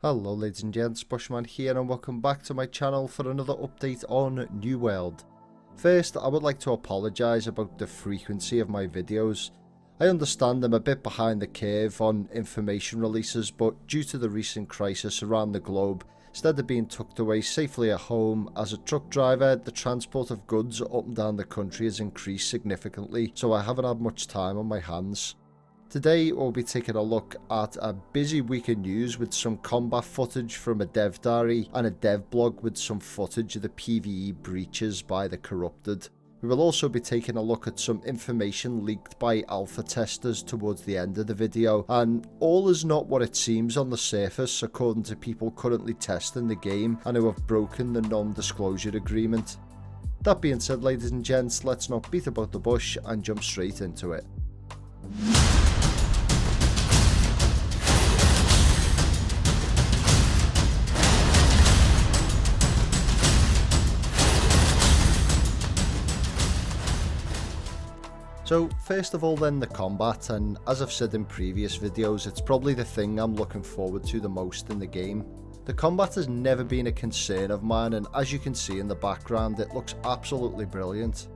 Hello ladies and gents, Bushman here and welcome back to my channel for another update on Newworld. First, I would like to apologise about the frequency of my videos. I understand I'm a bit behind the curve on information releases, but due to the recent crisis around the globe, instead of being tucked away safely at home as a truck driver, the transport of goods up and down the country has increased significantly, so I haven't had much time on my hands. Today we'll be taking a look at a busy week of news with some combat footage from a dev diary and a dev blog with some footage of the PVE breaches by the corrupted. We will also be taking a look at some information leaked by alpha testers towards the end of the video, and all is not what it seems on the surface according to people currently testing the game and who have broken the non-disclosure agreement. That being said, ladies and gents, let's not beat about the bush and jump straight into it. So first of all then, the combat, and as I've said in previous videos, it's probably the thing I'm looking forward to the most in the game. The combat has never been a concern of mine, and as you can see in the background, it looks absolutely brilliant.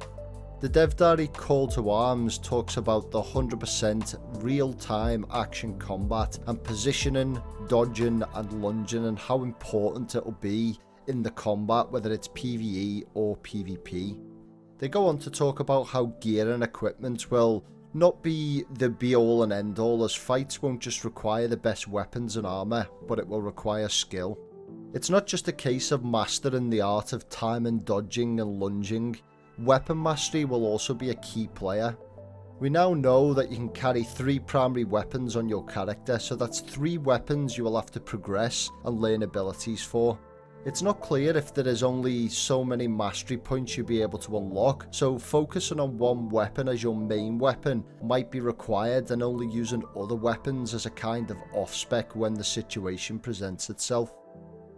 The dev diary Call to Arms talks about the 100% real-time action combat and positioning, dodging and lunging, and how important it will be in the combat, whether it's PvE or PvP. They go on to talk about how gear and equipment will not be the be-all and end-all, as fights won't just require the best weapons and armour, but it will require skill. It's not just a case of mastering the art of timing, dodging and lunging. Weapon mastery will also be a key player. We now know that you can carry 3 primary weapons on your character, so that's 3 weapons you will have to progress and learn abilities for. It's not clear if there is only so many mastery points you'll be able to unlock, so focusing on one weapon as your main weapon might be required, and only using other weapons as a kind of off-spec when the situation presents itself.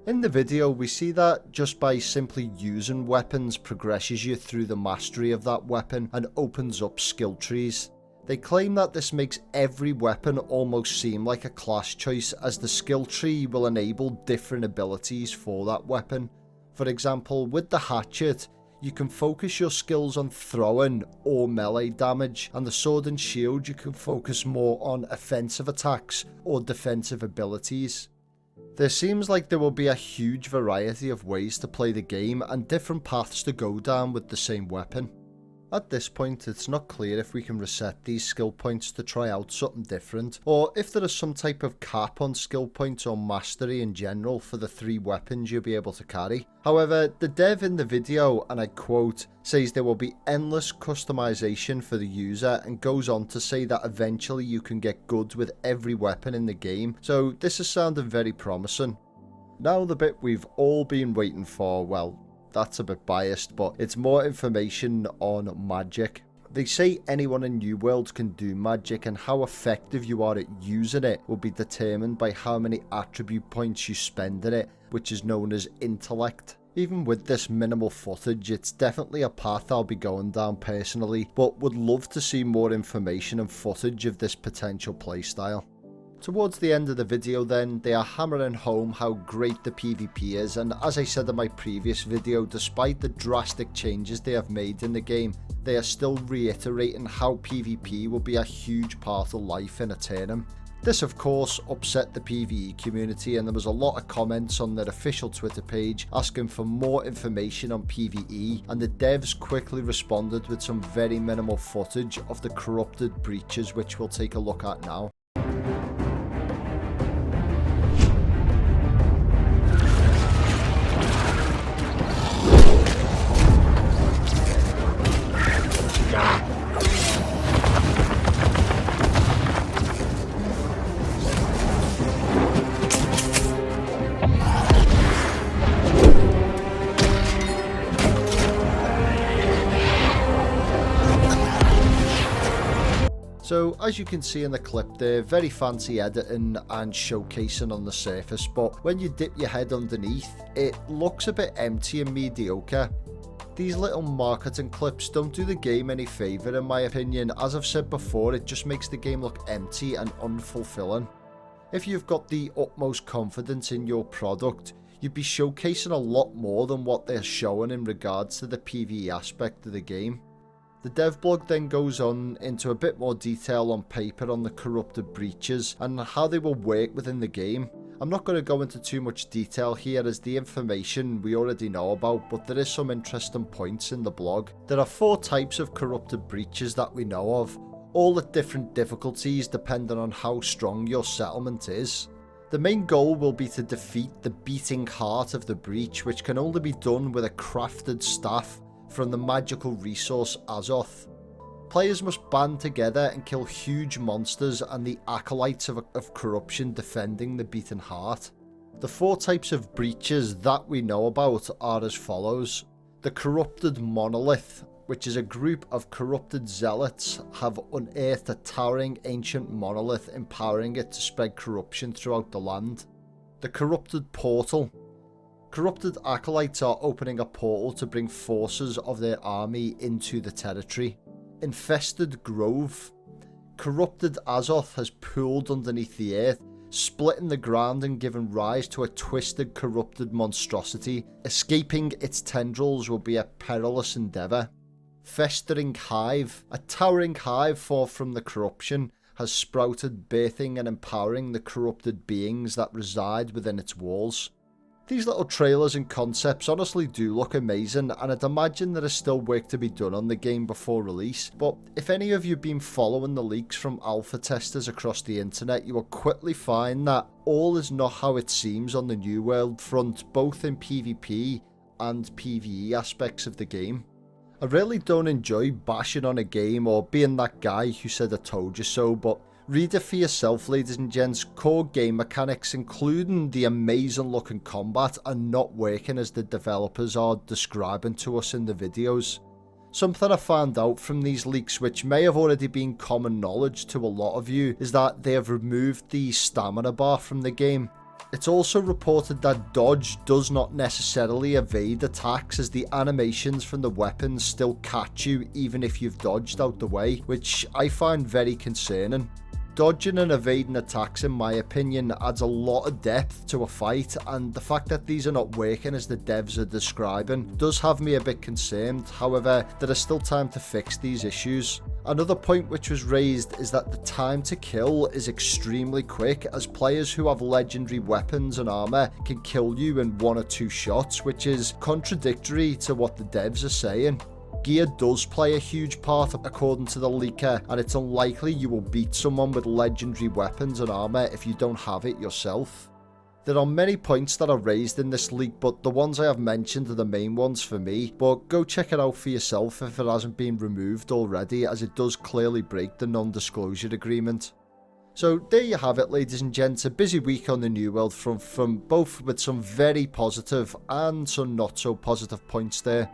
In the video we see that just by simply using weapons progresses you through the mastery of that weapon and opens up skill trees. They claim that this makes every weapon almost seem like a class choice, as the skill tree will enable different abilities for that weapon. For example, with the hatchet, you can focus your skills on throwing or melee damage, and the sword and shield you can focus more on offensive attacks or defensive abilities. There seems like there will be a huge variety of ways to play the game and different paths to go down with the same weapon. At this point, it's not clear if we can reset these skill points to try out something different, or if there is some type of cap on skill points or mastery in general for the 3 weapons you'll be able to carry. However, the dev in the video, and I quote, says there will be endless customization for the user, and goes on to say that eventually you can get good with every weapon in the game, so this is sounding very promising. Now the bit we've all been waiting for, well, that's a bit biased, but it's more information on magic. They say anyone in Newworld can do magic, and how effective you are at using it will be determined by how many attribute points you spend in it, which is known as intellect. Even with this minimal footage, it's definitely a path I'll be going down personally, but would love to see more information and footage of this potential playstyle. Towards the end of the video then, they are hammering home how great the PvP is, and as I said in my previous video, despite the drastic changes they have made in the game, they are still reiterating how PvP will be a huge part of life in Eternum. This of course upset the PvE community, and there was a lot of comments on their official Twitter page asking for more information on PvE, and the devs quickly responded with some very minimal footage of the corrupted breaches, which we'll take a look at now. So as you can see in the clip there, very fancy editing and showcasing on the surface, but when you dip your head underneath, it looks a bit empty and mediocre. These little marketing clips don't do the game any favour in my opinion. As I've said before, it just makes the game look empty and unfulfilling. If you've got the utmost confidence in your product, you'd be showcasing a lot more than what they're showing in regards to the PvE aspect of the game. The dev blog then goes on into a bit more detail on paper on the corrupted breaches and how they will work within the game. I'm not going to go into too much detail here as the information we already know about, but there is some interesting points in the blog. There are 4 types of corrupted breaches that we know of, all at different difficulties depending on how strong your settlement is. The main goal will be to defeat the beating heart of the breach, which can only be done with a crafted staff from the magical resource alot. Players must band together and kill huge monsters and the acolytes of corruption defending the beaten heart. The 4 types of breaches that we know about are as follows. The corrupted monolith, which is a group of corrupted zealots have unearthed a towering ancient monolith, empowering it to spread corruption throughout the land. The corrupted portal. Corrupted acolytes are opening a portal to bring forces of their army into the territory. Infested grove. Corrupted Azoth has pooled underneath the earth, splitting the ground and giving rise to a twisted, corrupted monstrosity. Escaping its tendrils will be a perilous endeavour. Festering hive. A towering hive formed from the corruption has sprouted, birthing and empowering the corrupted beings that reside within its walls. These little trailers and concepts honestly do look amazing, and I'd imagine there is still work to be done on the game before release, but if any of you have been following the leaks from alpha testers across the internet, you will quickly find that all is not how it seems on the Newworld front, both in PvP and PvE aspects of the game. I really don't enjoy bashing on a game or being that guy who said I told you so, but read it for yourself, ladies and gents. Core game mechanics, including the amazing looking combat, are not working as the developers are describing to us in the videos. Something I found out from these leaks, which may have already been common knowledge to a lot of you, is that they have removed the stamina bar from the game. It's also reported that dodge does not necessarily evade attacks, as the animations from the weapons still catch you even if you've dodged out the way, which I find very concerning. Dodging and evading attacks, in my opinion, adds a lot of depth to a fight, and the fact that these are not working as the devs are describing does have me a bit concerned. However, there is still time to fix these issues. Another point which was raised is that the time to kill is extremely quick, as players who have legendary weapons and armor can kill you in 1 or 2 shots, which is contradictory to what the devs are saying. Gear does play a huge part according to the leaker, and it's unlikely you will beat someone with legendary weapons and armor if you don't have it yourself. There are many points that are raised in this leak, but the ones I have mentioned are the main ones for me, but go check it out for yourself if it hasn't been removed already, as it does clearly break the non-disclosure agreement. So there you have it, ladies and gents, a busy week on the Newworld front, from both with some very positive and some not so positive points there.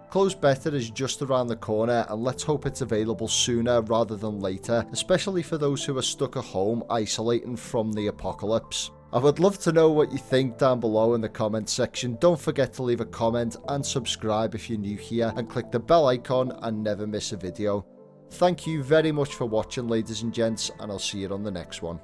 Close Beta is just around the corner, and let's hope it's available sooner rather than later, especially for those who are stuck at home isolating from the apocalypse. I would love to know what you think down below in the comments section. Don't forget to leave a comment and subscribe if you're new here, and click the bell icon and never miss a video. Thank you very much for watching, ladies and gents, and I'll see you on the next one.